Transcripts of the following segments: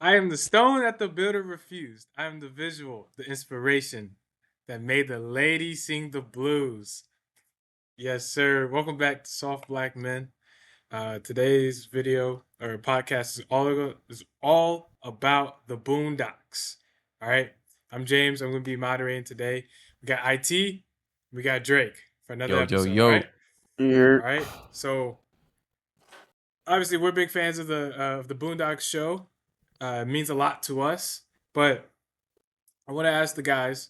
I am the stone that the builder refused. I am the visual, the inspiration that made the lady sing the blues. Yes, sir. Welcome back to Soft Black Men. Today's video or podcast is all about the Boondocks. All right. I'm James. I'm going to be moderating today. We got IT. We got Drake for another Yo, yo, episode. yo. Right. Here. All right. So obviously we're big fans of the Boondocks show. It means a lot to us. But I want to ask the guys,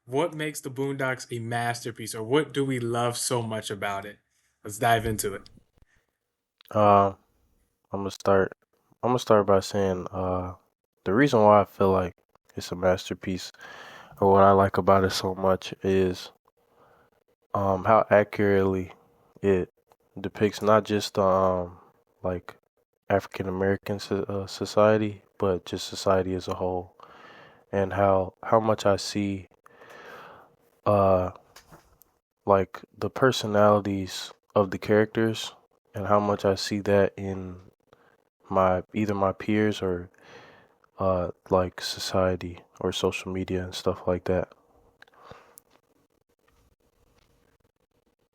what makes the Boondocks a masterpiece, or what do we love so much about it? Let's dive into it. Uh, I'm gonna start. I'm gonna start by saying the reason why I feel like it's a masterpiece, or what I like about it so much, is how accurately it depicts not just like African American society, but just society as a whole, and how much I see uh like the personalities of the characters, and how much I see that in either my peers or like society or social media and stuff like that.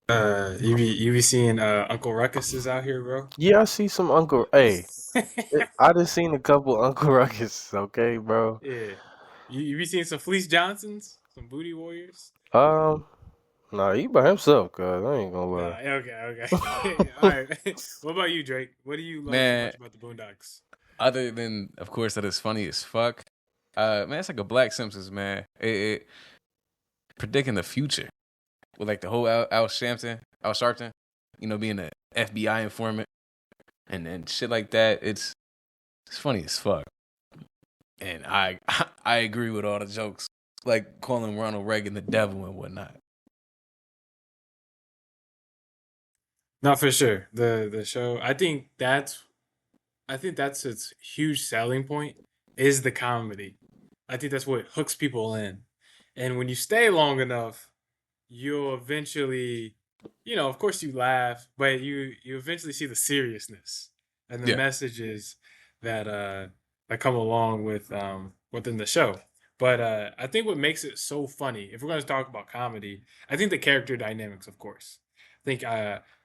You be seeing Uncle Ruckus is out here, bro. Yeah, I see some Uncle. Hey, I done seen a couple Uncle Ruckus. Okay, bro. Yeah, you be seeing some Fleece Johnsons, some Booty Warriors. Um, nah, he by himself, cuz I ain't gonna lie. Okay. All right. What about you, Drake? What do you love so Man, much about the Boondocks? other than, of course, that it's funny as fuck, man, it's like a Black Simpsons, man. It predicting the future with like the whole Al Sharpton, being an FBI informant and shit like that. It's funny as fuck. And I I agree with all the jokes, like calling Ronald Reagan the devil and whatnot. Not for sure. The show. I think that's its huge selling point is the comedy. I think that's what hooks people in. And when you stay long enough, you'll eventually, of course you laugh, but you eventually see the seriousness and the Yeah. messages that that come along with within the show. But I think what makes it so funny, if we're going to talk about comedy, I think the character dynamics, of course. I think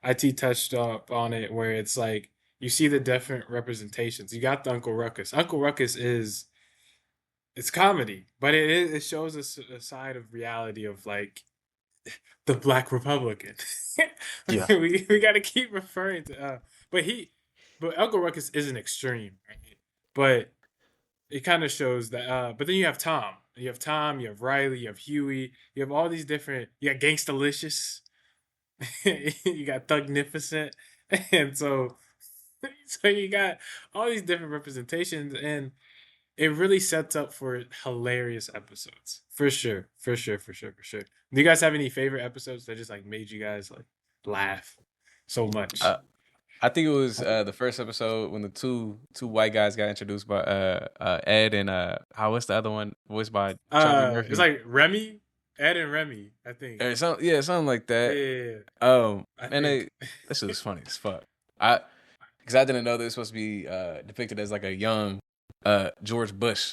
IT touched up on it where it's like you see the different representations. You got the Uncle Ruckus. Uncle Ruckus is it's comedy, but it shows us a side of reality of like the Black Republican. Yeah, we got to keep referring to, but but Uncle Ruckus is an extreme, right? But it kind of shows that. But then you have Tom. You have Tom. You have Riley. You have Huey. You have all these different. You got Gangstalicious. You got Thugnificent, and so you got all these different representations, and it really sets up for hilarious episodes. For sure. For sure. For sure. For sure. Do you guys have any favorite episodes that just like made you guys like laugh so much? Uh, I think it was the first episode when the two white guys got introduced by Ed and what's the other one voiced by Charlie It's Murphy like Remy, Ed and Remy, I think. or something like that. Yeah, I And think. that shit was funny as fuck. Because I didn't know that it was supposed to be depicted as like a young George Bush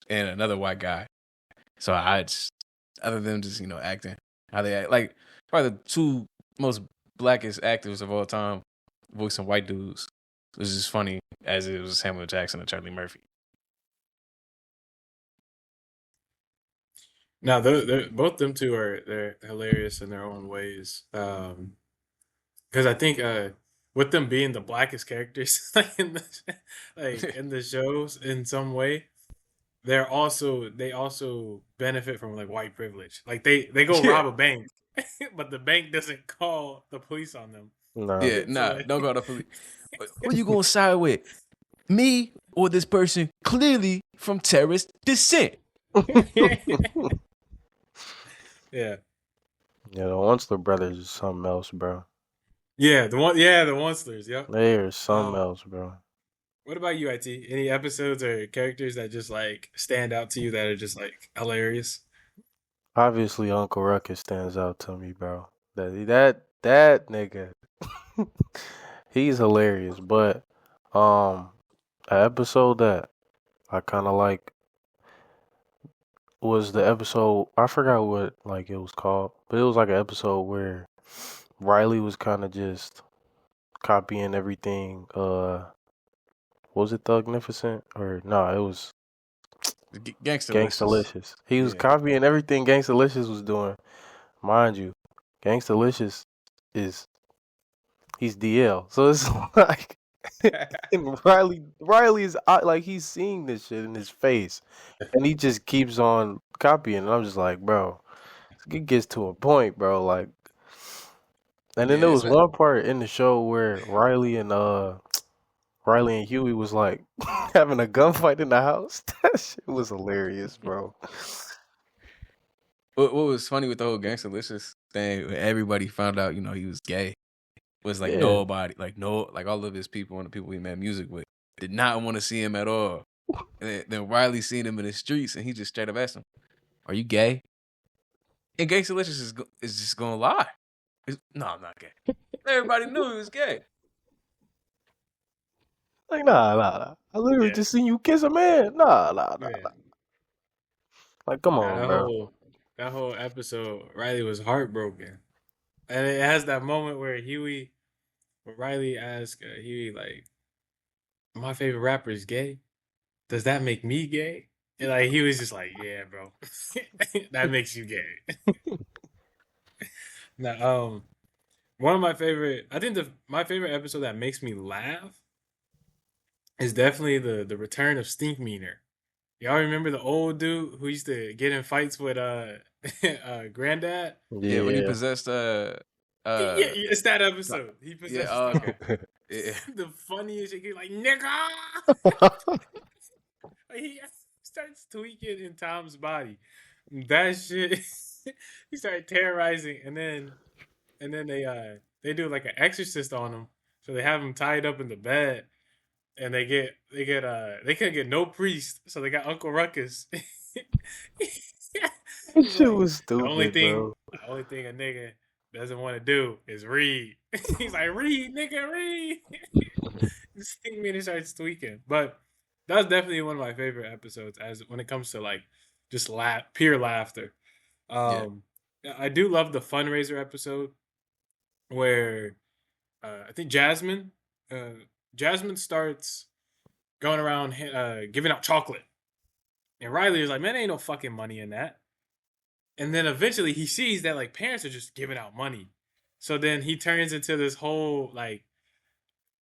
and another white guy. So I just, other than just acting how they act, like probably the two most blackest actors of all time voicing white dudes. It was just funny as it was Samuel Jackson and Charlie Murphy. No, both them two they're hilarious in their own ways. Because I think with them being the blackest characters in the shows in some way, they also benefit from like white privilege. Like they go Yeah, rob a bank, but the bank doesn't call the police on them. nah. yeah, So nah, like, don't go to police. Who you gonna side with? Me or this person clearly from terrorist descent? yeah, Yeah, the Once brothers is something else, bro. the Monsters. Yep. They are something Um, else, bro. what about you, IT? Any episodes or characters that just like stand out to you that are just like hilarious? Obviously, Uncle Ruckus stands out to me, bro. That nigga, he's hilarious. But um, an episode that I kind of like was the episode. I forgot what like it was called, but it was like an episode where Riley was kind of just copying everything. Was it Thugnificent or no? It was Gangsterlicious. Gangstalicious. He was Yeah. copying everything Gangstalicious was doing. Mind you, Gangstalicious is he's DL, so it's like and Riley is like he's seeing this shit in his face, and he just keeps on copying. And I'm just like, bro, it gets to a point, bro. Like, and Yeah, then there it's was one part in the show where Riley and Huey was like having a gunfight in the house. That shit was hilarious, bro. what was funny with the whole Gangsterlicious thing. When everybody found out, he was gay. Was like Yeah, nobody, like all of his people and the people he made music with did not want to see him at all. And then Riley seen him in the streets, and he just straight up asked him, "Are you gay?" And Gangsterlicious is just gonna lie. No, I'm not gay. Everybody knew he was gay. like nah. I literally Yeah, just seen you kiss a man. Nah. yeah. Like, come Now on, bro. that whole episode, Riley was heartbroken, and it has that moment where Riley asks Huey like, "My favorite rapper is gay. Does that make me gay?" And like he was just like, "Yeah, bro, that makes you gay." Now, one of my favorite, I think my favorite episode that makes me laugh is definitely the return of Stinkmeaner. Y'all remember the old dude who used to get in fights with Granddad? Yeah, when he Yeah. possessed Yeah, it's that episode. He yeah, possesses oh, okay. Yeah. the funniest shit. He's like, nigga! He starts tweaking in Tom's body. That shit, he started terrorizing, and then they do like an exorcist on him. So they have him tied up in the bed, and they couldn't get no priest, so they got Uncle Ruckus. That He's shit like, was stupid, bro. the only thing a nigga doesn't want to do is read. He's like, read, nigga, read. This thing made it starts tweaking. But that was definitely one of my favorite episodes as when it comes to like just pure laughter. Yeah. Um I do love the fundraiser episode where I think Jasmine starts going around giving out chocolate. And Riley is like, man, ain't no fucking money in that. And then eventually he sees that like parents are just giving out money. So then he turns into this whole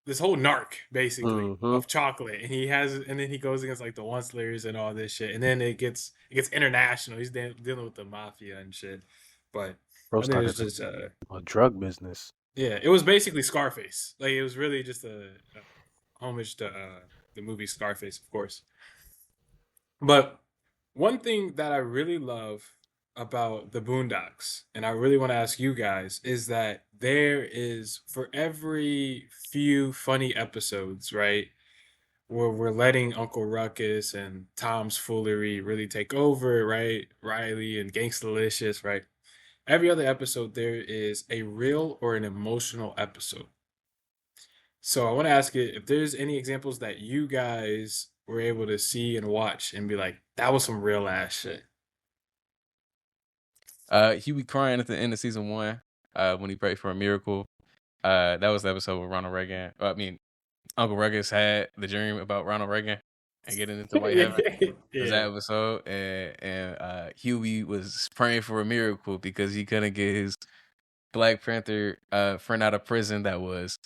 narc basically Mm-hmm. of chocolate, and then he goes against like the Onslers and all this shit, and then it gets international. He's dealing with the mafia and shit. But Bro I think it's started just a drug business. yeah, it was basically Scarface. Like it was really just a homage to the movie Scarface, of course. But one thing that I really love about the Boondocks, and I really want to ask you guys, is that there is for every few funny episodes, right, where we're letting Uncle Ruckus and Tom's foolery really take over, right? Riley and Gangstalicious, right? Every other episode, there is a real or an emotional episode. So I want to ask you if there's any examples that you guys were able to see and watch and be like, that was some real ass shit. Huey crying at the end of season 1, when he prayed for a miracle. That was the episode with Ronald Reagan. Uncle Ruckus had the dream about Ronald Reagan and getting into white heaven. Was that Yeah. episode, and Huey was praying for a miracle because he couldn't get his Black Panther friend out of prison that was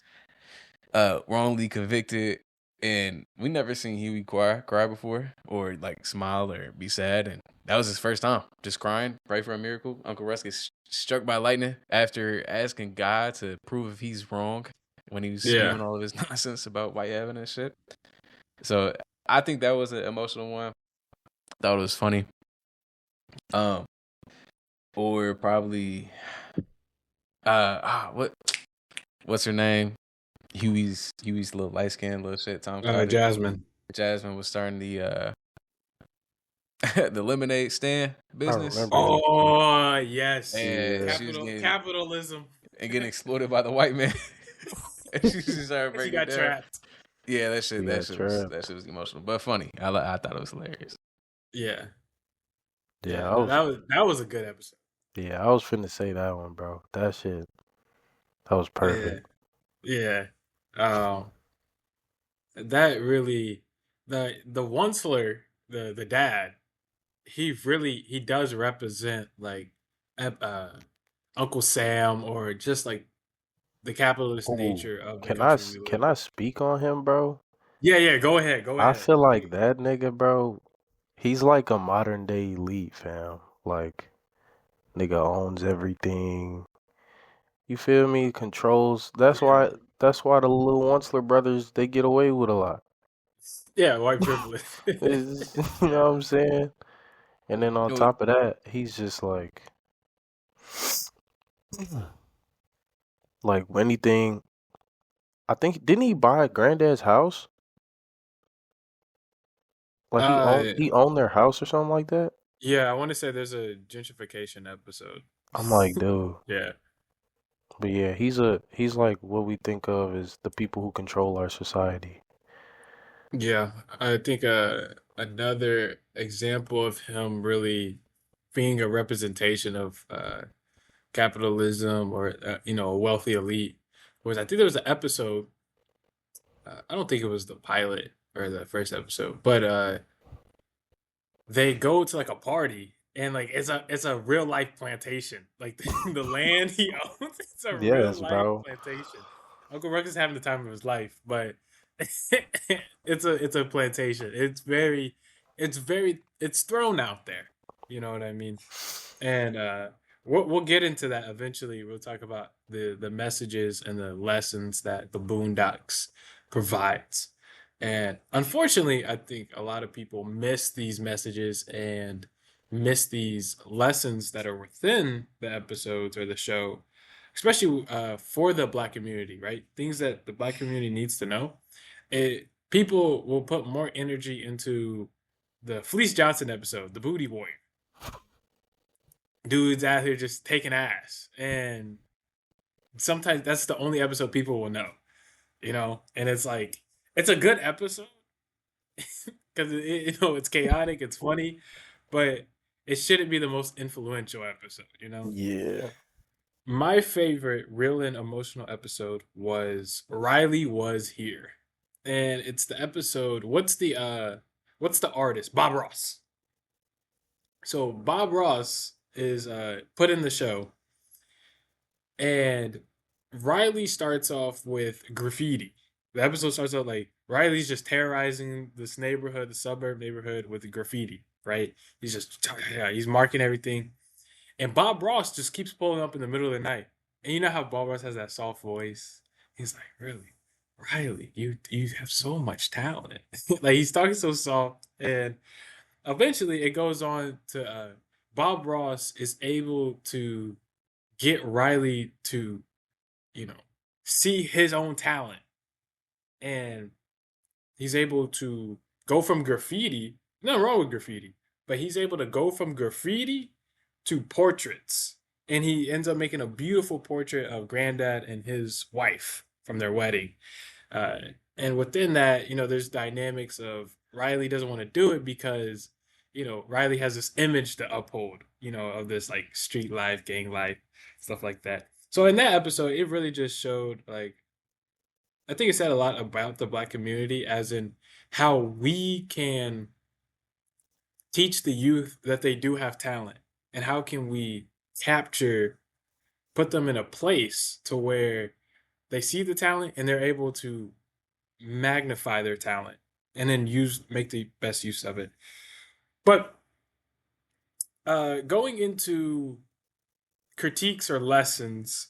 wrongly convicted. And we never seen Huey cry before, or like smile or be sad, and that was his first time just crying, pray for a miracle. Uncle Russ gets struck by lightning after asking God to prove if he's wrong when he was Yeah. screaming all of his nonsense about white heaven and shit. So I think that was an emotional one. Thought it was funny. Or probably what's her name? Huey's little light skinned little shit. Tom started. Jasmine. Jasmine was starting the the lemonade stand I business. remember. Oh yes, And she was capitalism. getting exploited by the white man. And she started She breaking got down. trapped. Yeah, that shit, Yeah, Trap. that shit was emotional, but funny. I thought it was hilarious. Yeah, Yeah, yeah. No, that was a good episode. I was finna say that one, bro. That shit, that was Yeah, perfect. yeah. Um, that really the Onceler, the dad, he does represent like Uncle Sam, or just like the capitalist Oh, nature of the can I country we s- live can in. I speak on him, bro? Yeah, yeah. Go ahead, go I ahead. feel like that nigga, bro. He's like a modern day elite, fam. Like, nigga owns everything. You feel me? Controls. Yeah, That's why the little Onceler brothers they get away with a lot. yeah. White privilege. You know what I'm saying? And then on Yo, top of that, he's just like anything. I think didn't he buy Granddad's house? Like uh, he owned their house or something like that. yeah. I want to say there's a gentrification episode. I'm like, dude. Yeah, But yeah, he's like what we think of as the people who control our society. yeah. I think another example of him really being a representation of capitalism, or a wealthy elite, was, I think there was an episode. I don't think it was the pilot or the first episode, but they go to like a party, and like it's a real life plantation. Like the land he owns, it's a real Yes, life bro. plantation. Uncle Ruckus having the time of his life, but it's a plantation. It's thrown out there. You know what I mean? And we'll get into that eventually. We'll talk about the messages and the lessons that the Boondocks provides. And unfortunately, I think a lot of people miss these messages and miss these lessons that are within the episodes or the show, especially for the Black community, right? Things that the Black community needs to know. People will put more energy into the Fleece Johnson episode, the Booty Warrior. Dudes out here just taking ass, and sometimes that's the only episode people will know. And it's like, it's a good episode because it's chaotic, it's funny, but it shouldn't be the most influential episode. Yeah. My favorite real and emotional episode was Riley Was Here, and it's the episode. What's the artist? Bob Ross. So Bob Ross is put in the show, and Riley starts off with graffiti. The episode starts out like Riley's just terrorizing this neighborhood, the suburb neighborhood, with graffiti. Right? He's just, yeah, he's marking everything, and Bob Ross just keeps pulling up in the middle of the night. And you know how Bob Ross has that soft voice. He's like, "Really, Riley, you have so much talent." Like, he's talking so soft, and eventually it goes on to Bob Ross is able to get Riley to, you know, see his own talent, and he's able to go from graffiti. Nothing wrong with graffiti, but he's able to go from graffiti to portraits, and he ends up making a beautiful portrait of Granddad and his wife from their wedding. Uh, and within that, there's dynamics of Riley doesn't want to do it because, Riley has this image to uphold, of this like street life, gang life, stuff like that. So in that episode, it really just showed, like, I think it said a lot about the Black community, as in how we can teach the youth that they do have talent, and how can we capture, put them in a place to where they see the talent and they're able to magnify their talent, and then make the best use of it. But going into critiques or lessons,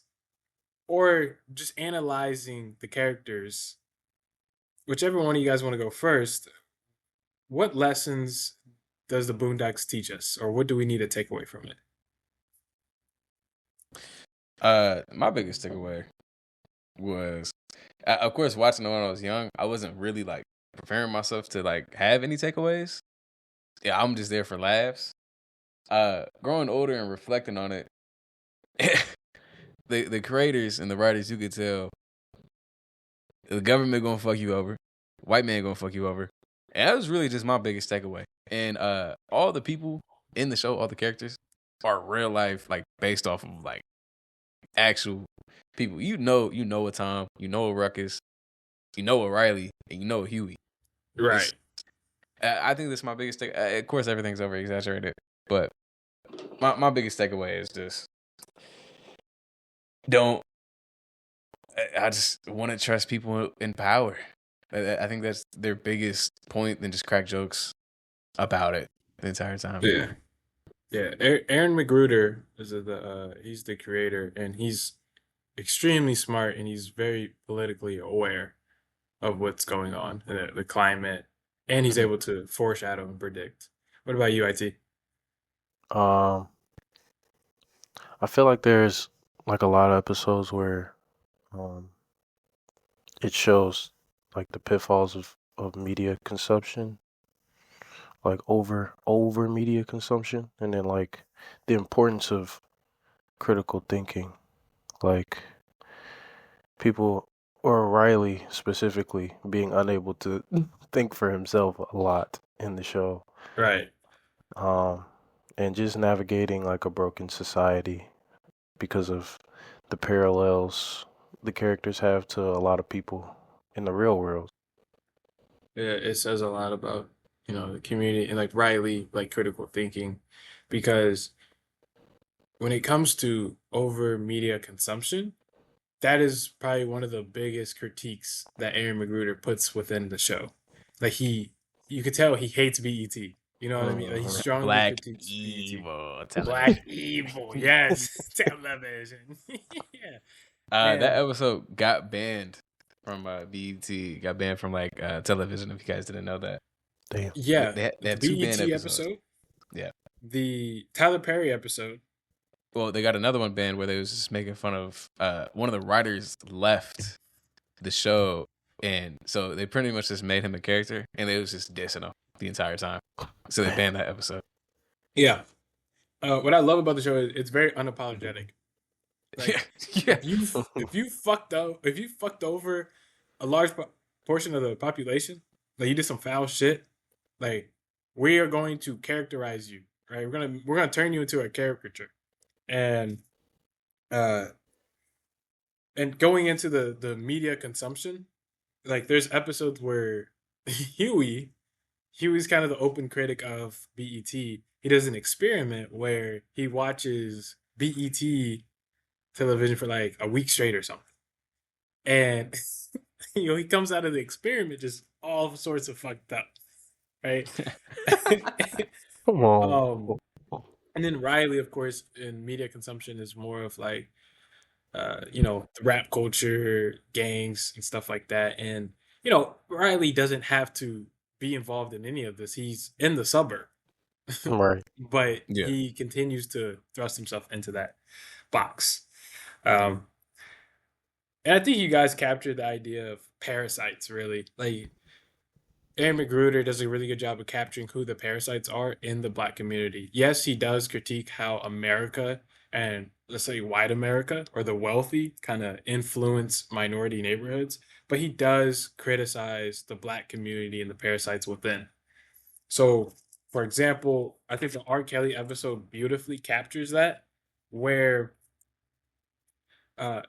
or just analyzing the characters, whichever one of you guys want to go first, what lessons does the Boondocks teach us, or what do we need to take away from it? My biggest takeaway was, of course, watching it when I was young. I wasn't really like preparing myself to like have any takeaways. Yeah, I'm just there for laughs. Growing older and reflecting on it, the creators and the writers, you could tell the government gonna fuck you over. white man gonna fuck you over. And that was really just my biggest takeaway. And all the people in the show, all the characters, are real life, like based off of like actual people. You know a Tom, you know a Ruckus, you know a Riley, and you know a Huey. Right. I think that's my biggest take. Of course, everything's over exaggerated, but my biggest takeaway is just don't. I just want to trust people in power. I think that's their biggest point than just crack jokes about it the entire time. Yeah. Yeah. Aaron McGruder is he's the creator, and he's extremely smart, and he's very politically aware of what's going on in the climate, and he's able to foreshadow and predict. What about you, IT? Um, I feel like there's like a lot of episodes where um it shows like the pitfalls of media consumption, like over media consumption, and then like the importance of critical thinking. Like people, or Riley specifically, being unable to think for himself a lot in the show. Right. Um, and just navigating like a broken society because of the parallels the characters have to a lot of people in the real world. Yeah, it says a lot about, the community and like Riley, like critical thinking, because when it comes to over media consumption, that is probably one of the biggest critiques that Aaron Magruder puts within the show. Like you could tell he hates BET. You know what I mean? Like he Mhm. strongly Black critiques BET. evil Black television. evil, yes, television. Yeah, That and episode got banned from BET. Got banned from like television. If you guys didn't know that, Damn. yeah, they the had two banned BET episodes. episode, Yeah. the Tyler Perry episode. Well, they got another one banned where they was just making fun of one of the writers left the show, and so they pretty much just made him a character, and they was just dissing him the entire time. So they banned that episode. Yeah, what I love about the show is it's very unapologetic. Like Yeah. if you fucked over a large portion of the population, like you did some foul shit, like we are going to characterize you, right? We're gonna turn you into a caricature, and uh, and going into the media consumption, like there's episodes where Huey's kind of the open critic of BET. He does an experiment where he watches BET television for like a week straight or something. And he comes out of the experiment just all sorts of fucked up. Right? Come on. um and then Riley, of course, in media consumption is more of like the rap culture, gangs and stuff like that. And Riley doesn't have to be involved in any of this. He's in the suburb. Right. But Yeah. he continues to thrust himself into that box. Um, and I think you guys captured the idea of parasites really. Like Aaron McGruder does a really good job of capturing who the parasites are in the Black community. Yes, he does critique how America and let's say white America or the wealthy kind of influence minority neighborhoods, but he does criticize the Black community and the parasites within. So, for example, I think the R. Kelly episode beautifully captures that, where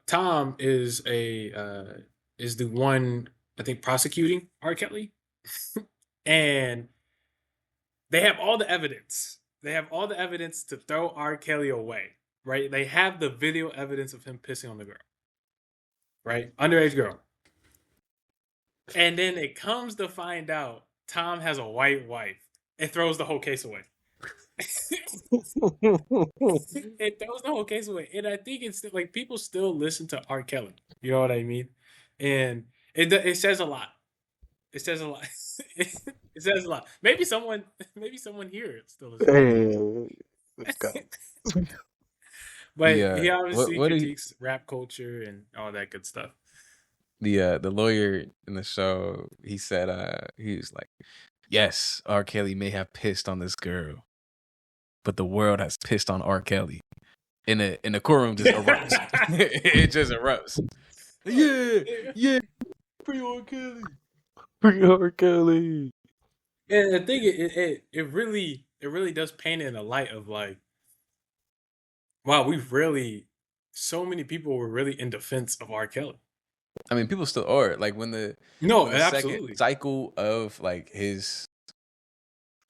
Tom is the one I think prosecuting R. Kelly, and they have all the evidence. They have all the evidence to throw R. Kelly away, right? They have the video evidence of him pissing on the girl, right? Underage girl. And then it comes to find out Tom has a white wife. It throws the whole case away. It throws the whole case away. And I think it's like people still listen to R. Kelly. You know what I mean? And it says a lot. It says a lot. It says a lot. Maybe someone here still listens. Hey, this guy. But he obviously what do you, critiques rap culture and all that good stuff. the lawyer in the show, he said he was like, yes, R. Kelly may have pissed on this girl, but the world has pissed on R. Kelly. In the courtroom just erupts. It just erupts. Yeah, free R. Kelly. Free R. Kelly. And I think it really does paint it in the light of like, wow, we've really so many people were really in defense of R. Kelly. I mean, people still are like No, when the second absolutely. cycle of like his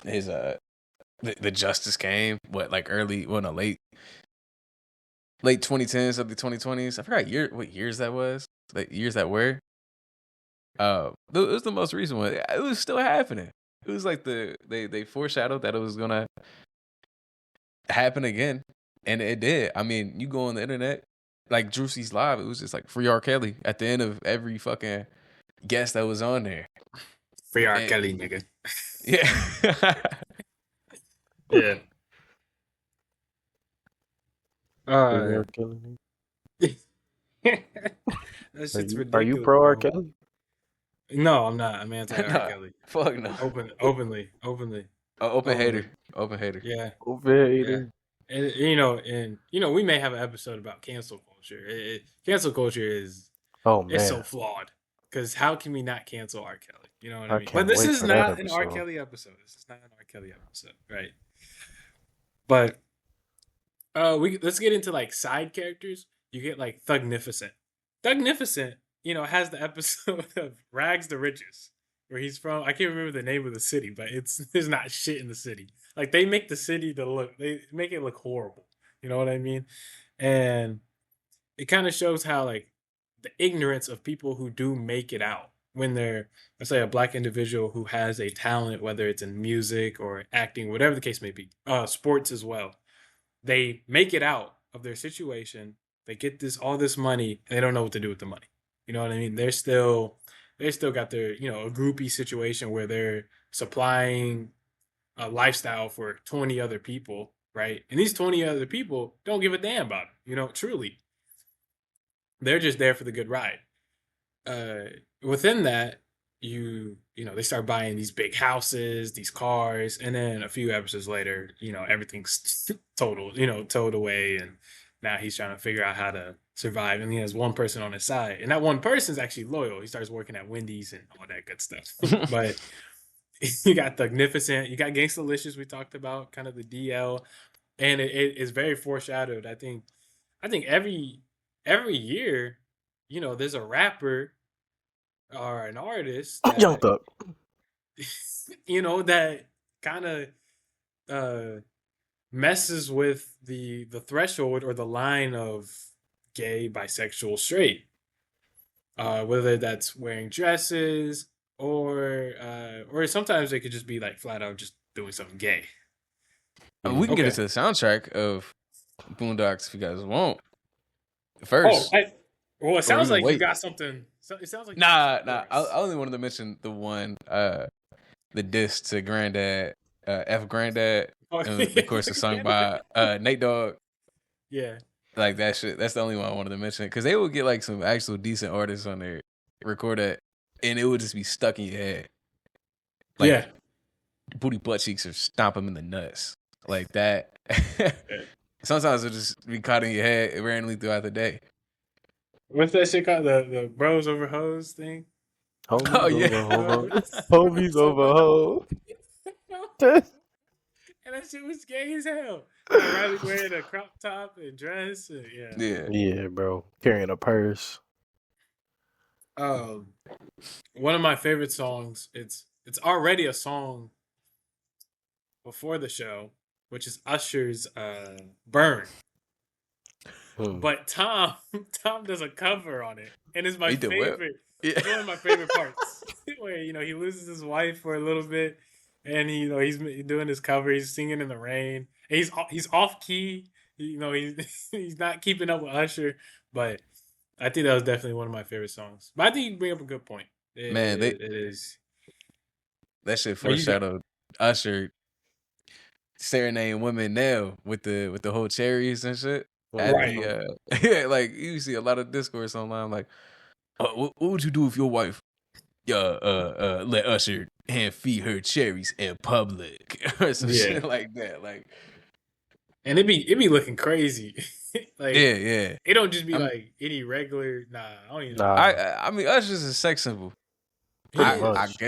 the justice came, what like early, well no, late 2010s, of the 2020s. I forgot what years that was. Like years that were. It was the most recent one. It was still happening. It was like they foreshadowed that it was gonna happen again, and it did. I mean, you go on the internet, like Drewski's Live, it was just like free R. Kelly at the end of every fucking guest that was on there. Free R. And Kelly, nigga. yeah. Yeah. Free Uh, R. Kelly. that shit's Are you ridiculous, pro R. bro. Kelly? No, I'm not. I'm anti R. Nah, Kelly. fuck no. Openly, Open openly. hater. Open hater. Yeah, yeah. Overhater. And we may have an episode about cancel culture. Cancel culture Oh is so man, flawed. Because how can we not cancel R. Kelly? You know what I I mean? But can't this wait is for that not an R. episode. Kelly episode. This is not an R. Kelly episode, right? But let's get into like side characters. You get like Thugnificent. Thugnificent, has the episode of Rags to Riches, where he's from. I can't remember the name of the city, but there's not shit in the city. Like they make the city they make it look horrible. You know what I mean? And it kind of shows how like the ignorance of people who do make it out when they're, let's say, a black individual who has a talent, whether it's in music or acting, whatever the case may be, sports as well. They make it out of their situation. They get all this money, and they don't know what to do with the money. You know what I mean? They still got their, a groupie situation where they're supplying a lifestyle for 20 other people, right? And these 20 other people don't give a damn about it. Truly, they're just there for the good ride. Within that, they start buying these big houses, these cars, and then a few episodes later, everything's towed away, and now he's trying to figure out how to survive, and he has one person on his side, and that one person is actually loyal. He starts working at Wendy's and all that good stuff. But you got Thugnificent, you got Gangstalicious, we talked about, kind of the DL, and it is very foreshadowed. I think every year, there's a rapper or an artist Young that Thug. that kind of uh messes with the threshold or the line of gay, bisexual, straight, whether that's wearing dresses or sometimes it could just be like flat out just doing something gay. We can get Okay. into the soundtrack of Boondocks if you guys want. Oh, First. well, it Or we sounds can like you wait. got something. It sounds like you got Nah, something nah. for I us. only wanted to mention the one, the diss to Granddad, F Granddad, Oh, and of course it's sung by Nate Dogg. yeah. Like that shit. That's the only one I wanted to mention because they would get like some actual decent artists on there, record that, and it would just be stuck in your head. Like Yeah. booty butt cheeks or stomp them in the nuts like that. Yeah. Sometimes it'll just be caught in your head randomly throughout the day. What's that shit called? The bros over hoes thing? Oh Homies yeah. over ho. Homies over ho. And that shit was gay as hell. Riley wearing a crop top and dress. And, yeah. Yeah. Yeah, bro. Carrying a purse. Um, one of my favorite songs. It's already a song before the show, which is Usher's "Burn." But Tom does a cover on it, and it's my He did well. favorite. Yeah. It's one of my favorite parts where he loses his wife for a little bit, and he's doing his cover. He's singing in the rain. And he's off key. He's not keeping up with Usher, but I think that was definitely one of my favorite songs. But I think you bring up a good point. Man, It is. that shit Oh, you got. foreshadowed Usher serenading women now with the whole cherries and shit. At Right. the yeah, like you see a lot of discourse online, like, what would you do if your wife let Usher hand feed her cherries in public or some Yeah. shit like that? Like, And it be looking crazy. Like yeah. it don't just be I'm- like any regular. Nah, I don't even know. Nah. I mean Usher's a sex symbol. Pretty He I is. much.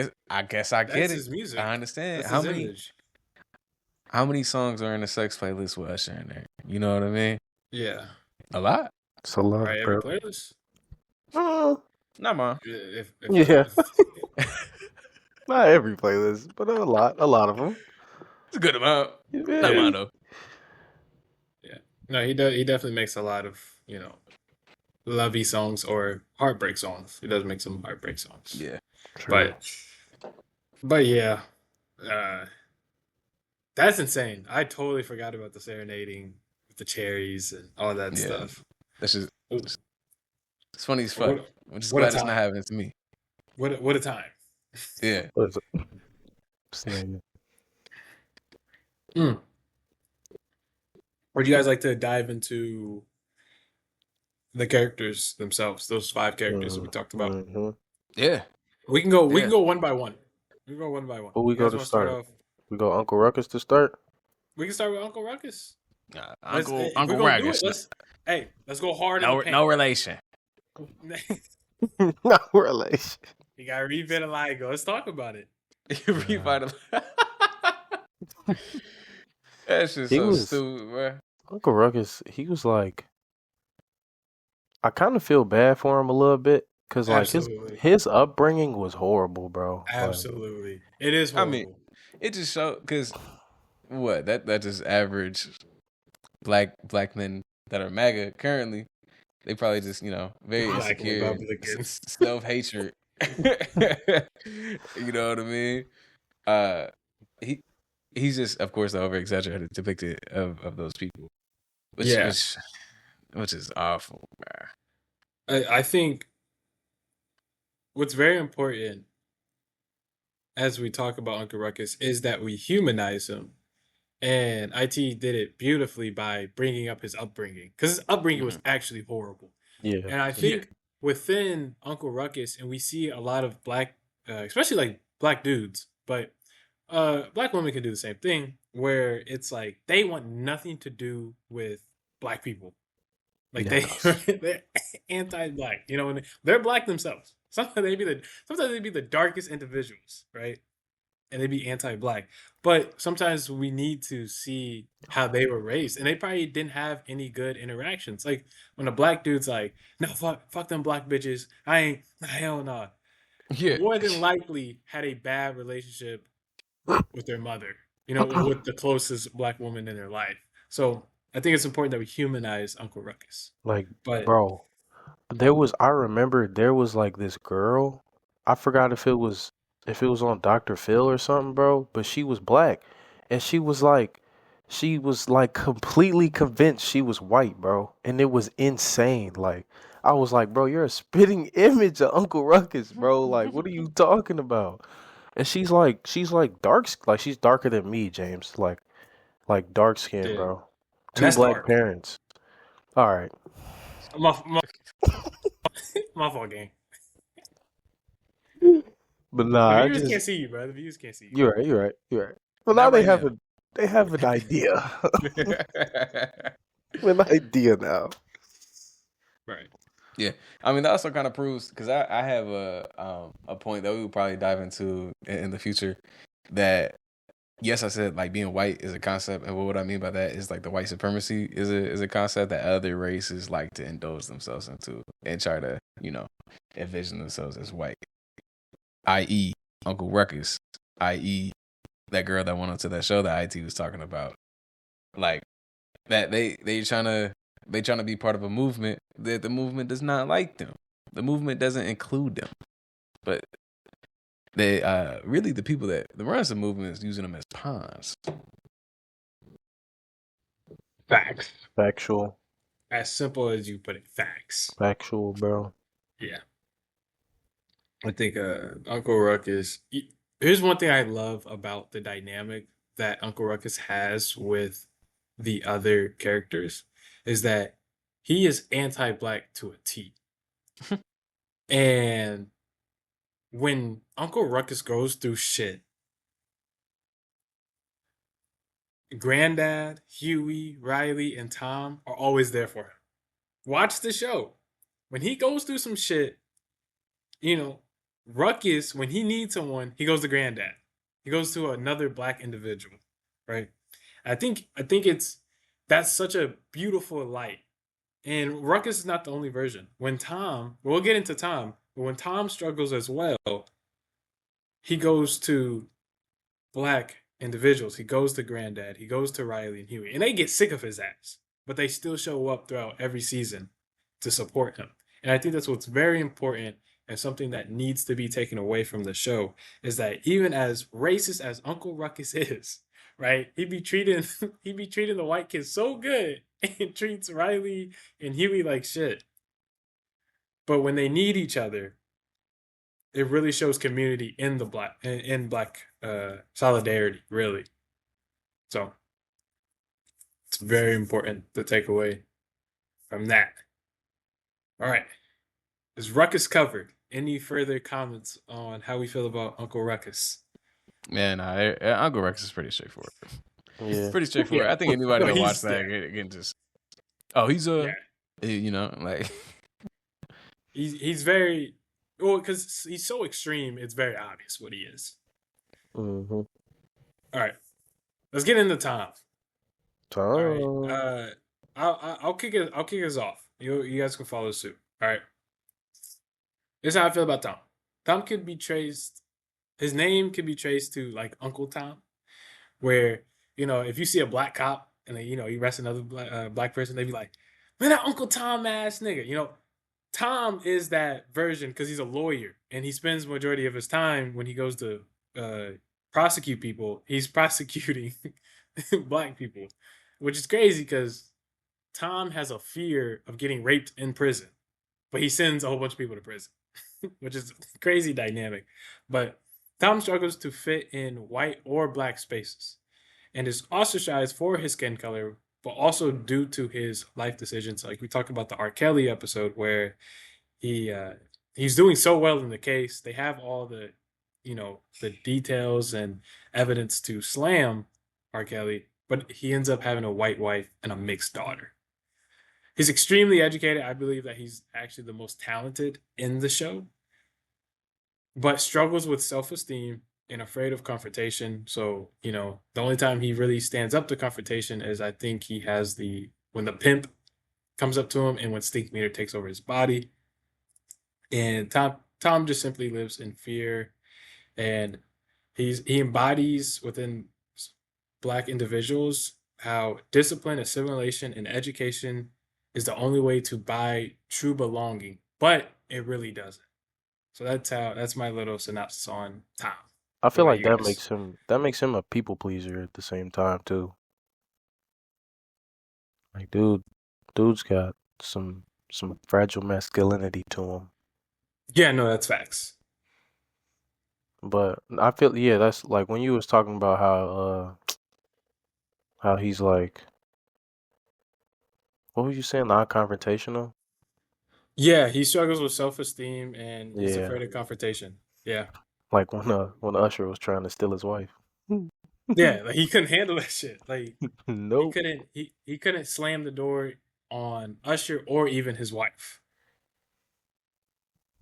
guess I get That's it. his music. I understand. That's his image. How many songs are in the sex playlist with Usher in there? You know what I mean? Yeah. A lot. It's a lot, Right. Every bro. playlist. Mm, Not mine. yeah, If not every playlist, but a lot of them. It's a good amount. Not yeah. mine Yeah. though. Yeah. No, he does. He definitely makes a lot of lovey songs or heartbreak songs. He does make some heartbreak songs, Yeah. True. but yeah, uh, that's insane. I totally forgot about the serenading with the cherries and all that Yeah. stuff. That's just Ooh, it's funny as fuck. what I'm just what a glad it's not time! happening to me. What a time! Yeah. What is it? This nigga. Mm. Would you guys like to dive into the characters themselves? Those five characters that we talked about. Mm-hmm. Yeah. We can go. We can Yeah. go one by one. We can go one by one. Who we You go guys to want to start start? off? We go Uncle Ruckus to start. We can start with Uncle Ruckus. Uncle If we're Uncle gonna do it, Ragus. let's go hard in the No paint. no relation. No relation. You gotta revitalize. Let's talk about it. Revitalize. That's just He so was stupid, bro. Uncle Ruckus. He was like, I kind of feel bad for him a little bit because like Absolutely, his upbringing was horrible, bro. Like, absolutely. It is I mean, horrible. it just showed because what that just average black men that are MAGA currently. They probably just very Black insecure, Republicans. self hatred. You know what I mean? Uh, he he's just of course the over exaggerated depicted of those people, which Yeah, which which is awful, man. I think what's very important as we talk about Uncle Ruckus is that we humanize him. And IT did it beautifully by bringing up his upbringing because his upbringing was Hmm. actually horrible. yeah, And I Yeah, think within Uncle Ruckus, and we see a lot of black, especially like black dudes, but black women can do the same thing, where it's like they want nothing to do with black people. Like yes, they're anti-black, and they're black themselves. Sometimes they be the darkest individuals, right? And they be anti-black. But sometimes we need to see how they were raised, and they probably didn't have any good interactions. Like when a black dude's like, "No, fuck them black bitches. I ain't hell no." yeah. More than likely had a bad relationship with their mother, or with the closest black woman in their life. So I think it's important that we humanize Uncle Ruckus. like, But bro. I remember there was like this girl. I forgot if it was on Dr. Phil or something, bro. But she was black, and she was like completely convinced she was white, bro. And it was insane. Like I was like, bro, you're a spitting image of Uncle Ruckus, bro. Like, what are you talking about? And she's like like she's darker than me, James. Like dark skin, yeah, bro. and Two that's black dark. parents. All right. My fault, gang. But The nah, I viewers can't just see you, bro. The viewers can't see you. you're right, you're right, you're right. Well, now Not they right have now. an idea, an idea now. Right. Yeah, I mean that also kind of proves because I have a point that we will probably dive into in the future that yes I said like being white is a concept and what I mean by that is like the white supremacy is a concept that other races like to indulge themselves into and try to envision themselves as white, i.e. Uncle Ruckus, i.e. that girl that went onto that show that IT was talking about, like that they trying to be part of a movement that the movement does not like them. The movement doesn't include them, but they really the people that the runs the movement is using them as pawns. Facts. Factual, As simple as you put it. Facts. factual, bro. Yeah. I think Uncle Ruckus. Here's one thing I love about the dynamic that Uncle Ruckus has with the other characters is that he is anti-black to a T. And when Uncle Ruckus goes through shit, Granddad, Huey, Riley, and Tom are always there for him. Watch the show. When he goes through some shit, you know, Ruckus, when he needs someone, he goes to Granddad. He goes to another black individual, right? I think it's that's such a beautiful light. And Ruckus is not the only version. When Tom, we'll get into Tom, but when Tom struggles as well, he goes to black individuals. He goes to Granddad. He goes to Riley and Huey, and they get sick of his ass, but they still show up throughout every season to support him. And I think that's what's very important and something that needs to be taken away from the show is that even as racist as Uncle Ruckus is, right? He be treating the white kids so good and treats Riley and Huey like shit. But when they need each other, it really shows community in the black solidarity, really. So it's very important to take away from that. All right. Is Ruckus covered? Any further comments on how we feel about Uncle Ruckus? Man, Uncle Rex is pretty straightforward. Yeah. Pretty straightforward. Yeah. I think anybody No, that watch he's that can just, oh, he's yeah. like He's very well because he's so extreme. It's very obvious what he is. Mm-hmm. All right, let's get into Tom. All right, Tom. I'll kick it. I'll kick us off. You guys can follow suit. All right. This is how I feel about Tom. Tom could be traced. His name could be traced to like Uncle Tom, where if you see a black cop and then he arrests another black person, they'd be like, "Man, that Uncle Tom ass nigga." Tom is that version because he's a lawyer and he spends majority of his time when he goes to uh, prosecute people. He's prosecuting black people, which is crazy because Tom has a fear of getting raped in prison, but he sends a whole bunch of people to prison, which is a crazy dynamic. But Tom struggles to fit in white or black spaces and is ostracized for his skin color, but also due to his life decisions. Like we talked about the R. Kelly episode where he he's doing so well in the case. They have all the details and evidence to slam R. Kelly, but he ends up having a white wife and a mixed daughter. He's extremely educated. I believe that he's actually the most talented in the show, but struggles with self-esteem and afraid of confrontation. So, the only time he really stands up to confrontation is I think he has when the pimp comes up to him and when Stink Meter takes over his body. And Tom just simply lives in fear and he embodies within black individuals how discipline, assimilation, and education is the only way to buy true belonging, but it really doesn't. So that's my little synopsis on Tom. I What feel about like you guys? that makes him a people pleaser at the same time too. Like dude's got some fragile masculinity to him. Yeah, no, that's facts. But I feel yeah, that's like when you was talking about how he's like what were you saying, non-confrontational? Yeah, he struggles with self-esteem and he's Yeah. afraid of confrontation. Yeah. Like when Usher was trying to steal his wife. Yeah, like he couldn't handle that shit. Like he Nope. couldn't he couldn't slam the door on Usher or even his wife.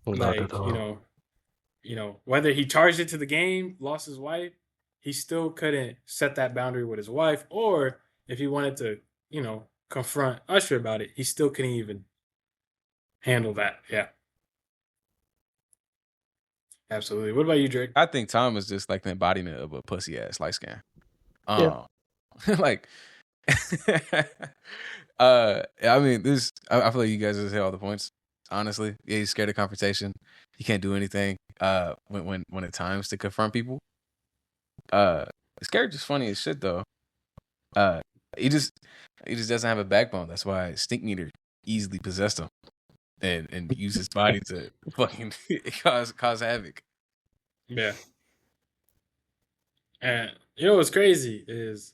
Not at Like, all. whether he charged it to the game, lost his wife, he still couldn't set that boundary with his wife, or if he wanted to, confront Usher about it, he still couldn't even handle that. Yeah, absolutely. What about you, Drake? I think Tom is just like the embodiment of a pussy ass light skin. Yeah. Like, I mean, I feel like you guys just hit all the points. Honestly, yeah, he's scared of confrontation. He can't do anything. When it's times to confront people. Scared just funny as shit though. Uh, he just doesn't have a backbone. That's why Stink Meter easily possessed him and used his body to fucking cause havoc. Yeah, and what's crazy is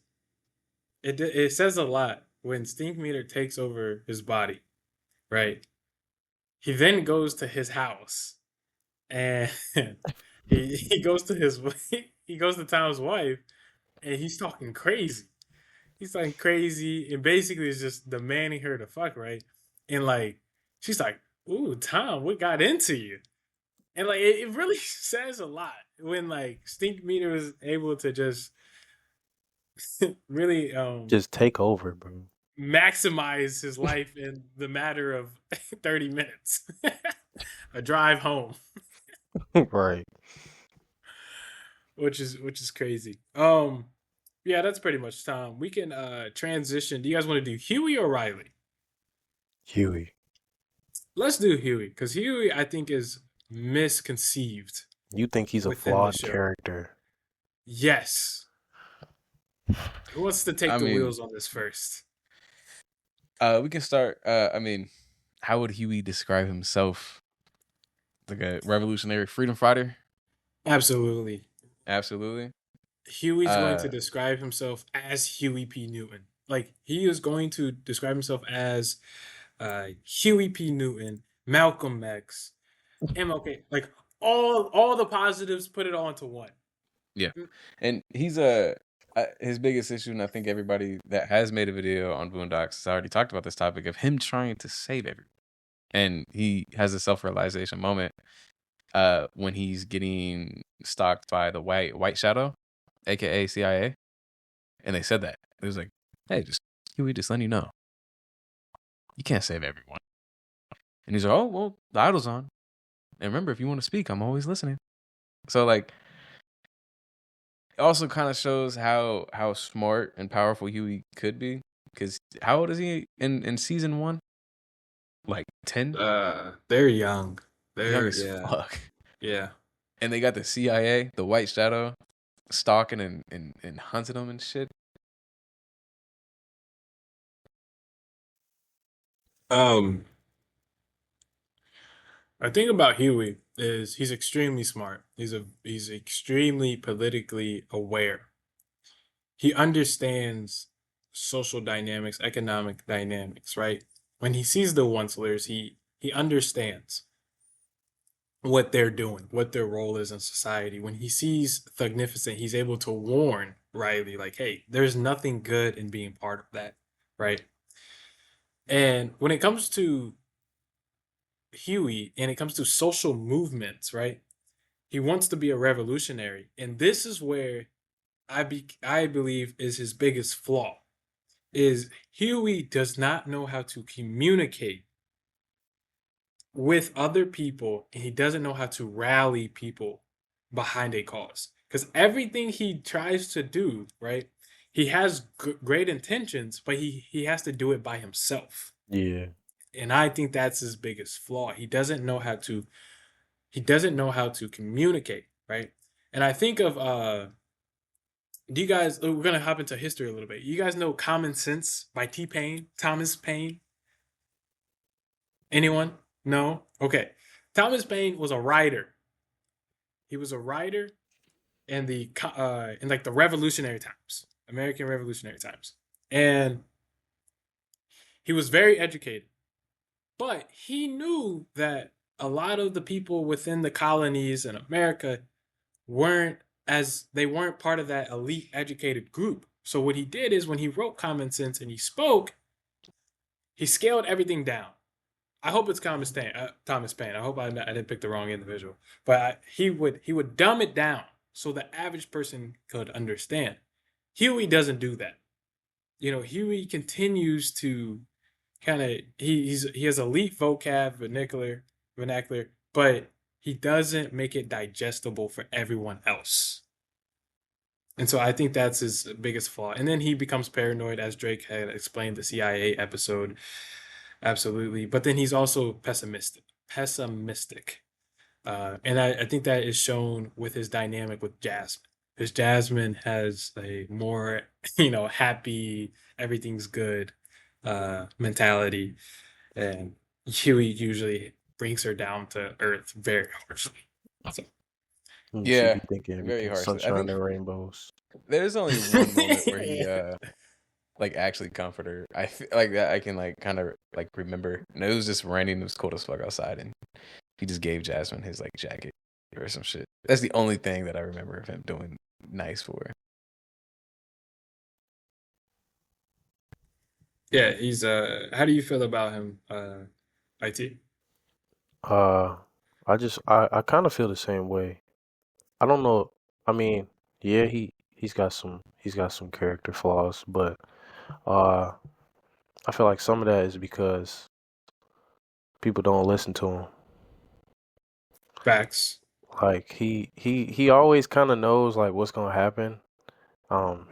it says a lot when Stink Meter takes over his body, right? He then goes to his house and he goes to he goes to Tom's wife and he's talking crazy. He's talking crazy and basically is just demanding her to fuck, right? And like she's like, "Ooh, Tom, what got into you?" And like it really says a lot when like Stink Meter was able to just really Just take over, bro. maximize his life in the matter of 30 minutes. A drive home, Right. which is crazy. Yeah, that's pretty much Tom. We can transition. Do you guys want to do Huey or Riley? Huey. Let's do Huey cuz Huey I think is misconceived You think he's a within the flawed show. character? Yes. Who wants to take I the mean, wheels on this first? we can start. I mean, how would Huey describe himself? Like a revolutionary freedom fighter? Absolutely. Absolutely. Huey's going Uh, to describe himself as Huey P. Newton. Like he is going to describe himself as Huey P. Newton, Malcolm X, MLK. Like all the positives, put it all into one. yeah, and he's his biggest issue, and I think everybody that has made a video on Boondocks has already talked about this topic of him trying to save everyone, and he has a self realization moment when he's getting stalked by the White Shadow, aka CIA, and they said that it was like, hey, just Huey, just letting you know, you can't save everyone, and he's like, oh well, the idol's on, and remember, if you want to speak, I'm always listening. So like it also kind of shows how smart and powerful Huey could be. Because how old is he in season one? Like 10? They're young. Young They're as yeah, fuck. yeah. And they got the CIA, the White Shadow, stalking and hunting them and shit. Um, I think about Huey is he's extremely smart. He's extremely politically aware. He understands social dynamics, economic dynamics, right? When he sees the once-lers, he understands what they're doing, what their role is in society. When he sees Thugnificent, he's able to warn Riley, like, hey, there's nothing good in being part of that, right? And when it comes to Huey and it comes to social movements, right? He wants to be a revolutionary. And this is where I believe is his biggest flaw. Is Huey does not know how to communicate with other people and he doesn't know how to rally people behind a cause. Because everything he tries to do, right? He has great intentions, but he has to do it by himself. Yeah. And I think that's his biggest flaw. He doesn't know how to communicate, right? And I think of do you guys we're gonna hop into history a little bit. You guys know Common Sense by T Pain, Thomas Paine? Anyone? No? Okay. Thomas Paine was a writer. He was a writer in like the revolutionary times, American revolutionary times. And he was very educated. But he knew that a lot of the people within the colonies in America they weren't part of that elite educated group. So what he did is when he wrote Common Sense and he spoke, he scaled everything down. I hope it's Thomas Paine. I hope I didn't pick the wrong individual, but he would dumb it down so the average person could understand. Huey doesn't do that. Huey continues to kind of he has elite vocab vernacular, but he doesn't make it digestible for everyone else. And so I think that's his biggest flaw. And then he becomes paranoid, as Drake had explained the CIA episode. Absolutely. But then he's also pessimistic. Pessimistic. And I think that is shown with his dynamic with Jasmine. Because Jasmine has a more, happy, everything's good mentality. And Huey usually brings her down to earth very harshly. So, She Yeah, be thinking very everything's harshly. I sunshine think and rainbows. there's only one moment where he like actually comfort her. I feel like that I can like kind of like remember. And it was just raining. It was cold as fuck outside, and he just gave Jasmine his like jacket or some shit. That's the only thing that I remember of him doing nice for her. yeah, he's how do you feel about him, IT? Uh, I kind of feel the same way. I don't know. I mean, yeah, he's got some character flaws, but uh, I feel like some of that is because people don't listen to him. Facts. Like he always kind of knows like what's gonna happen.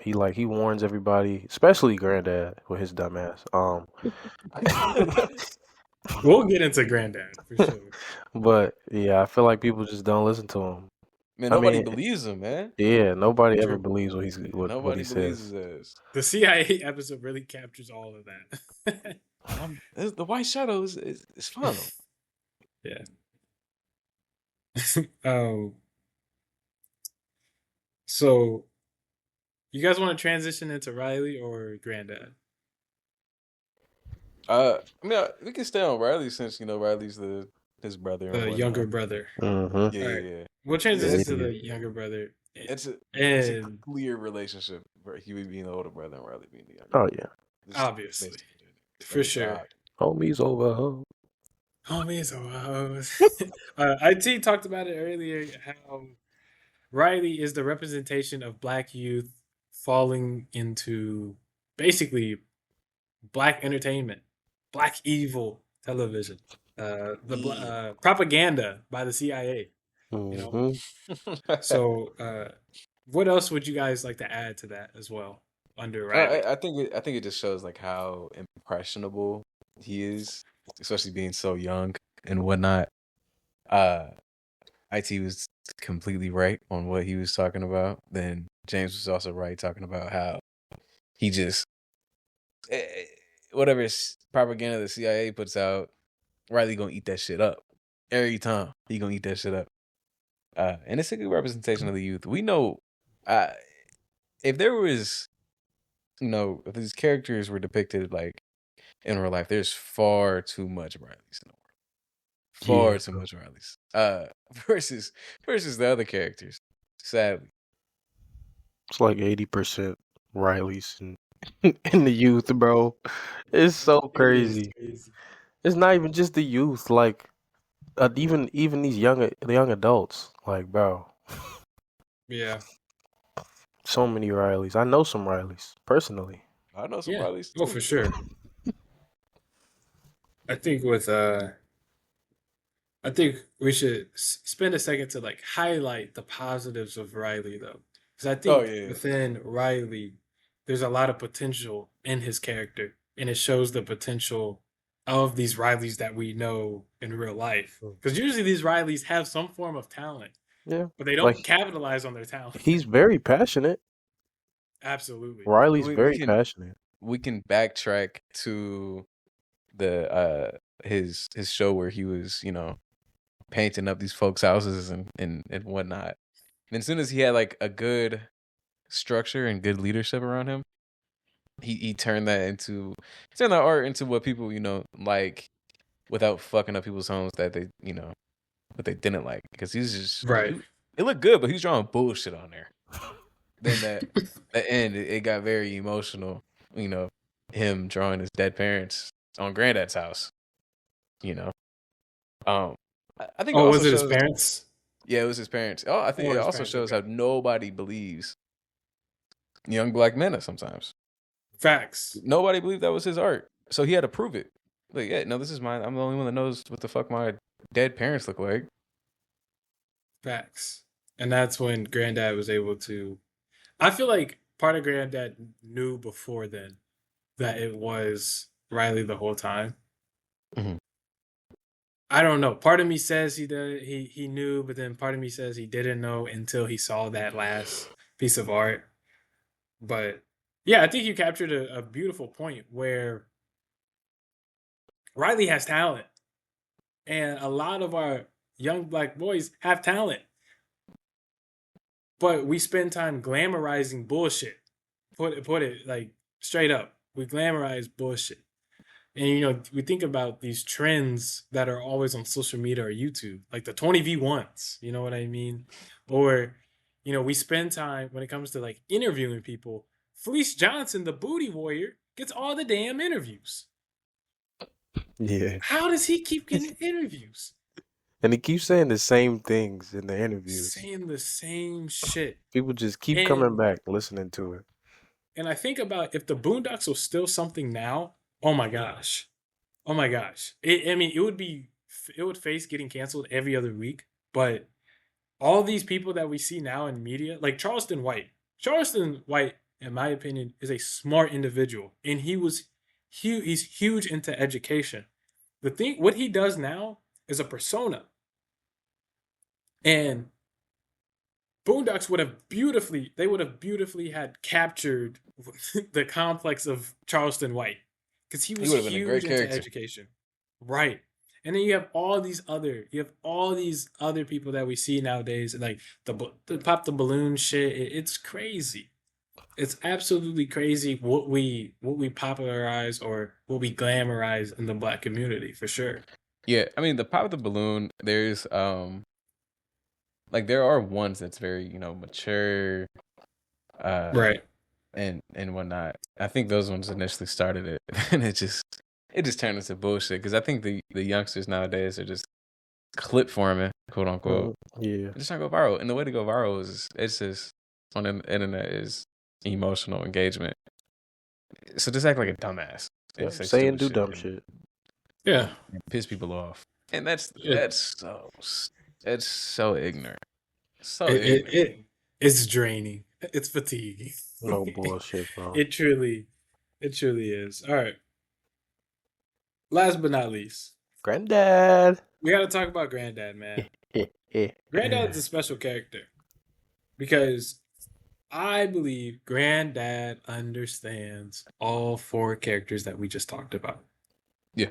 He warns everybody, especially Granddad with his dumb ass. We'll get into Granddad for sure. But yeah, I feel like people just don't listen to him. Man, I nobody mean, believes him, man. yeah, nobody ever True. believes what Nobody he believes says. his ass. The CIA episode really captures all of that. The White Shadow is fun. Yeah. um. So you guys want to transition into Riley or Granddad? I mean, we can stay on Riley since Riley's his brother and The younger whatnot. brother. Mm-hmm. Yeah, All yeah, right. yeah. We'll Yeah, transition It's to yeah. the younger brother. it's a it's a And clear relationship where he would be the older brother and Riley being the younger Oh brother. yeah. Just obviously, based on gender. for Like it's sure. odd. Homies over. Ho. Homies, IT talked about it earlier how Riley is the representation of black youth falling into basically black entertainment, black evil television, Yeah. propaganda by the CIA. You know, Mm-hmm. so what else would you guys like to add to that as well under Riley? I think it just shows like how impressionable he is, especially being so young and whatnot. Uh, IT was completely right on what he was talking about. Then James was also right talking about how he just eh, whatever propaganda the CIA puts out, Riley gonna eat that shit up every time. He gonna eat that shit up. And it's a good representation of the youth. We know, uh, if there was, if these characters were depicted like in real life, there's far too much Rileys in the world. Yeah. Far too much Rileys. Versus the other characters. Sadly. It's like 80% Riley's in the youth, bro. It's so It is crazy. crazy. It's not even just the youth, like even these young adults, like bro. Yeah, So many Rileys. I know some Rileys personally. I know some yeah. Rileys Oh, too. for sure. I think with I think we should spend a second to like highlight the positives of Riley though, because I Oh think yeah. within Riley, there's a lot of potential in his character, and it shows the potential of these Rileys that we know in real life. Because usually these Rileys have some form of talent, Yeah. but they don't Like capitalize on their talent. he's very passionate. Absolutely. Riley's We very can passionate. backtrack to the his show where he was, painting up these folks' houses and whatnot. And as soon as he had like a good structure and good leadership around him, he turned that art into what people, like without fucking up people's homes that they, what they didn't like. Because Right. it looked good, but he was drawing bullshit on there. Then the end, it got very emotional, you know, him drawing his dead parents on Granddad's house, you know. Um I think it Oh, also was it his shows. parents? Yeah, it was his parents. Oh, I think Oh, it his also parents. shows Okay. how nobody believes young black men sometimes. Facts. Nobody believed that was his art. So he had to prove it. Like, yeah, no, this is mine. I'm the only one that knows what the fuck my dead parents look like. Facts. And that's when Granddad was able to. I feel like part of Granddad knew before then that it was Riley the whole time. Mhm. I don't know. Part of me says he knew, but then part of me says he didn't know until he saw that last piece of art. But yeah, I think you captured a beautiful point where Riley has talent, and a lot of our young black boys have talent, but we spend time glamorizing bullshit. Put it like straight up. We glamorize bullshit. And we think about these trends that are always on social media or YouTube, like the 20v1s, you know what I mean? Or, we spend time when it comes to like interviewing people. Felice Johnson, the booty warrior, gets all the damn interviews. Yeah. How does he keep getting interviews? And he keeps saying the same things in the interviews. saying the same shit. People just keep coming And back listening to it. and I think about if the Boondocks was still something now, oh my gosh. Oh my gosh. I mean, it would face getting canceled every other week, but all these people that we see now in media, like Charleston White. Charleston White, in my opinion, is a smart individual, and he's huge into education. What he does now is a persona, and Boondocks would have beautifully had captured the complex of Charleston White because he He was would have been a great huge into character. education, right? And then you have all these other people that we see nowadays, like the pop the balloon shit. It's crazy. It's absolutely crazy what we popularize or what we glamorize in the black community for sure. Yeah, I mean the pop of the balloon. There's like there are ones that's very mature, uh, Right. and whatnot. I think those ones initially started it, and it just turned into bullshit. Because I think the youngsters nowadays are just clip forming, quote unquote. Yeah. They're just trying to go viral, and the way to go viral is it's just on the internet is emotional engagement. So just act like a dumbass and Yep. say Say and stupid do shit dumb and shit. Yeah. piss people off, and that's It that's so ignorant, so it it, ignorant. it it's draining. It's fatiguing. No bullshit, bro. It truly is. All right. Last but not least, Granddad. we got to talk about Granddad, man. Granddad's a special character because I believe Granddad understands all four characters that we just talked about. Yeah.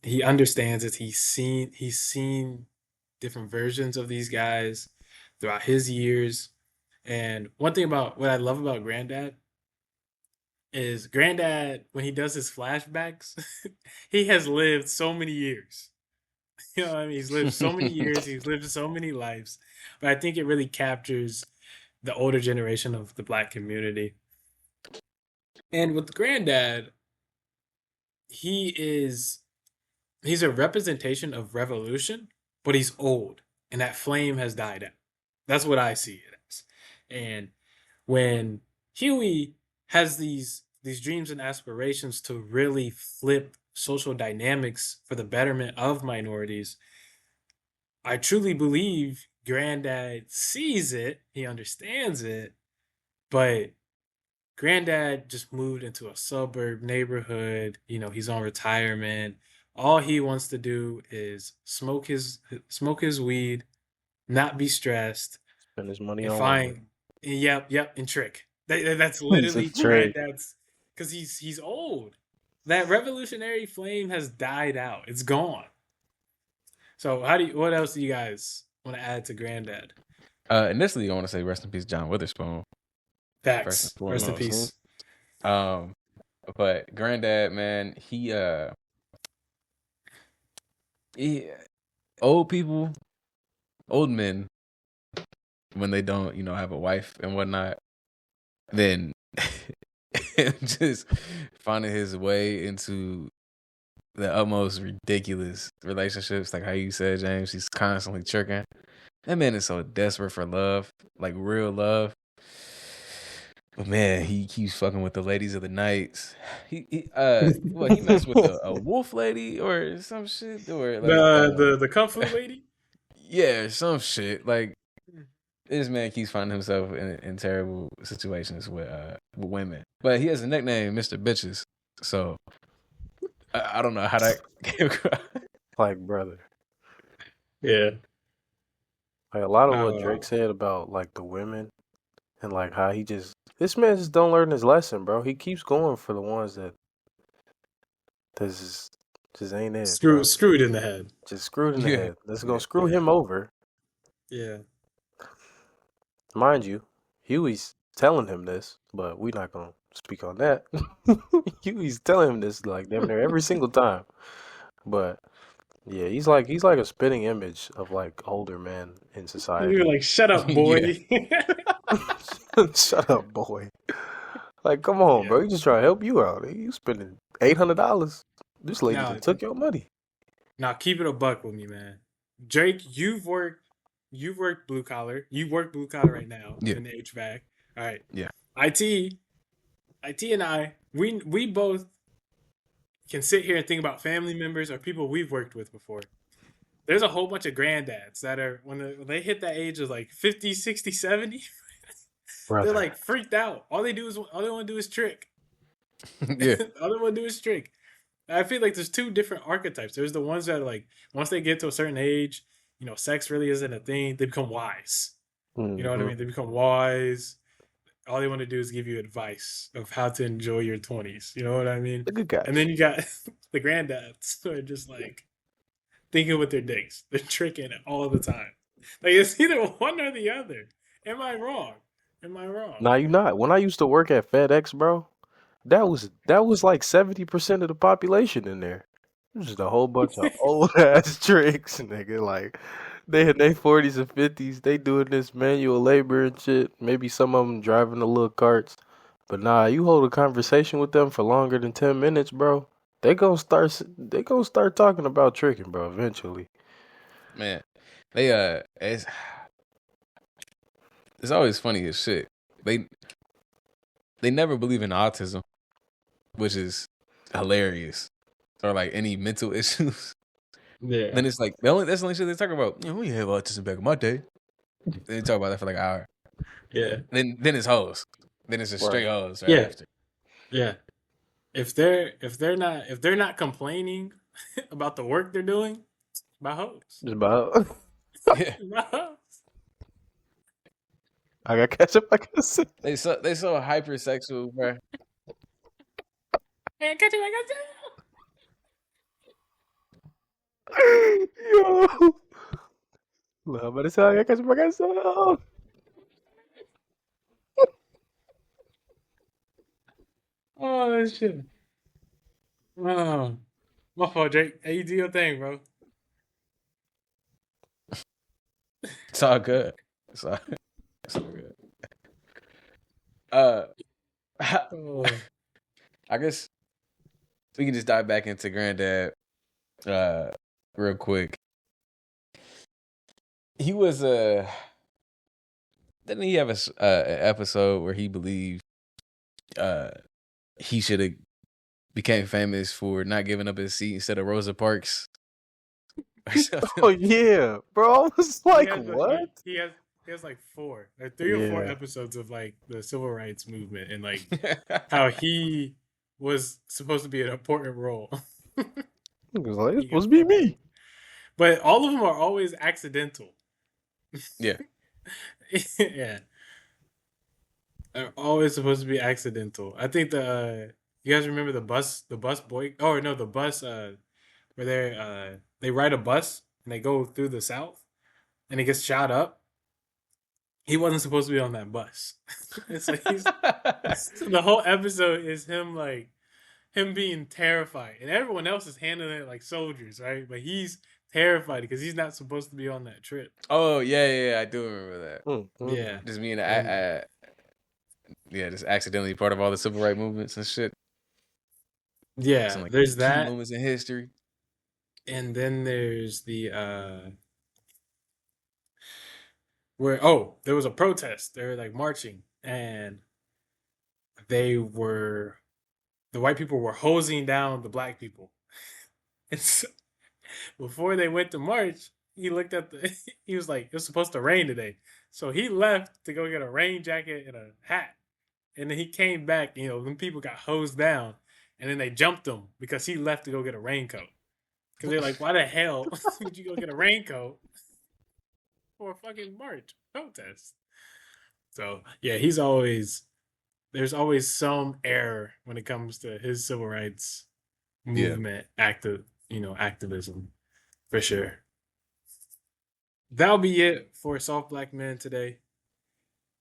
He understands it. He's seen different versions of these guys throughout his years. And one thing about what I love about Granddad is Granddad, when he does his flashbacks, he has lived so many years. You know what I mean? He's lived so many years, he's lived so many lives. But I think it really captures the older generation of the black community. And with Granddad, he is he's a representation of revolution, but he's old, and that flame has died out. That's what I see it as. And when Huey has these dreams and aspirations to really flip social dynamics for the betterment of minorities, I truly believe Granddad sees it, he understands it, but Granddad just moved into a suburb neighborhood. You know, he's on retirement. All he wants to do is smoke his weed, not be stressed, Spend his money and on women. find yep, and trick. That's It's a literally trick. Granddad's because he's old. That revolutionary flame has died out. It's gone. So what else do you guys want to add to Granddad? Initially, I want to say rest in peace, John Witherspoon. First and Facts. Rest in foremost. peace. Um, but Granddad, man, he old people, old men, when they don't, have a wife and whatnot, then just finding his way into the utmost ridiculous relationships, like how you said, James, he's constantly tricking. That man is so desperate for love, like real love. But man, he keeps fucking with the ladies of the nights. He messed with a wolf lady or some shit, or like The kung fu lady. yeah, some shit. Like this man keeps finding himself in terrible situations with women. But he has a nickname, Mr. Bitches. So I don't know how that came across. Like, brother. Yeah. Like, a lot of what Drake said about, like, the women and, like, how this man just don't learn his lesson, bro. He keeps going for the ones that just ain't it, bro. Screwed in the head. Just screwed in the Yeah. head. That's gonna screw him over. Yeah. Mind you, Huey's telling him this, but we're not gonna speak on that. Huey's telling him this like damn near every single time. But yeah, he's like a spitting image of like older men in society. You're like, shut up, boy. Shut up, boy. Like, come on, bro. You just trying to help you out. You spending $800. This lady just took your money. Now keep it a buck with me, man. Drake, you've worked blue collar. You work blue collar right now Yeah, in the HVAC. All right. yeah. IT, IT and I, we both can sit here and think about family members or people we've worked with before. There's a whole bunch of granddads that are when they hit that age of like 50, 60, 70, they're brother. like freaked out. All they want to do is trick. Yeah, All they want to do is trick. I feel like there's two different archetypes. There's the ones that are like once they get to a certain age, sex really isn't a thing. They become wise. You know what I Hmm. mean? They become wise. All they want to do is give you advice of how to enjoy your 20s. You know what I mean? The good And guys. then you got the granddads who are just like thinking with their dicks. They're tricking it all the time. Like it's either one or the other. Am I wrong? Am I wrong? Nah, you not. When I used to work at FedEx, bro, that was like 70% of the population in there. It was just a whole bunch of old ass tricks, nigga. Like they in their 40s and 50s, they doing this manual labor and shit. Maybe some of them driving the little carts. But nah, you hold a conversation with them for longer than 10 minutes, bro. They gonna start talking about tricking, bro, eventually. man. They it's always funny as shit. They they never believe in autism, which is hilarious, or like any mental issues. Yeah. Then it's like that's the only shit they talk about. We have autism back in my day. They talk about that for like an hour. Yeah. Then it's hoes. Then it's just straight Right. hoes right Yeah. after. Yeah. If they're not complaining about the work they're doing, my hoes. Just about Yeah, My hoes. I got catch up, like I said. they so hypersexual, bro. Hey, catch it like I said. Yo. Nah, but it's how I got catch up, like I said. Oh shit. Oh, my fault, Jake. Hey, you do your thing, bro. It's all good. It's all good. Uh, Oh, I guess we can just dive back into Granddad uh real quick. He was didn't he have an episode where he believed uh he should have became famous for not giving up his seat instead of Rosa Parks or Oh something yeah, bro. I was he like, has a, he what? he has he has like three or four Yeah. episodes of like the civil rights movement and like like how he was supposed to be an important role. He was like, it's He got supposed to be fucked me. over. But all of them are always accidental. yeah. Yeah, they're always supposed to be accidental. I think you guys remember the bus boy? Oh no, the bus where they ride a bus and they go through the South and it gets shot up. He wasn't supposed to be on that bus. It's like the whole episode is him like him being terrified, and everyone else is handling it like soldiers, right? But he's terrified because he's not supposed to be on that trip. Oh yeah, I do remember that. Yeah, Mm. Just being and yeah, just accidentally part of all the civil rights movements and shit. Some yeah, like there's key that, moments in history. and then there's the where there was a protest. They were like marching, and they were the white people were hosing down the black people. And so, before they went to march, he looked at the. He was like, "It was supposed to rain today," so he left to go get a rain jacket and a hat. And then he came back. When people got hosed down, and then they jumped him because he left to go get a raincoat. Because they're like, "Why the hell would you go get a raincoat for a fucking march protest?" So yeah, there's always some error when it comes to his civil rights Yeah. movement activism for sure. That'll be it for Soft Black Men today.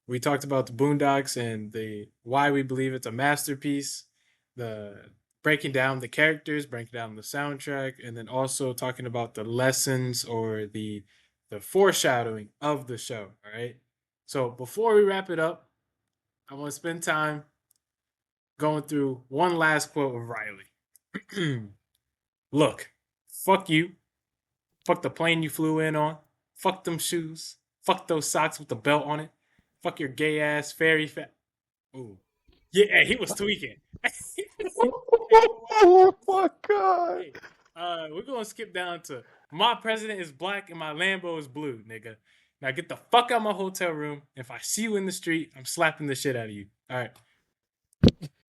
We talked about the Boondocks and the why we believe it's a masterpiece, the breaking down the characters, breaking down the soundtrack, and then also talking about the lessons or the foreshadowing of the show. All right. So before we wrap it up, I want to spend time going through one last quote of Riley. Look, fuck you. Fuck the plane you flew in on. Fuck them shoes. Fuck those socks with the belt on it. Fuck your gay ass fairy fat. Ooh. Yeah, he was tweaking. Hey, you know what? Oh my god. Hey, we're gonna skip down to my president is black and my Lambo is blue, nigga. Now get the fuck out of my hotel room. If I see you in the street, I'm slapping the shit out of you. All right.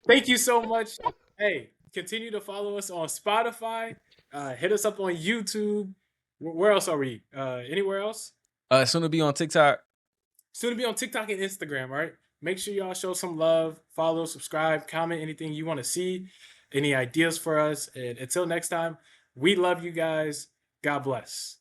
Thank you so much. Hey, continue to follow us on Spotify. Hit us up on YouTube. Where else are we? Anywhere else? Soon to be on TikTok. Soon to be on TikTok and Instagram, right? Make sure y'all show some love, follow, subscribe, comment anything you want to see, any ideas for us. And until next time, we love you guys. God bless.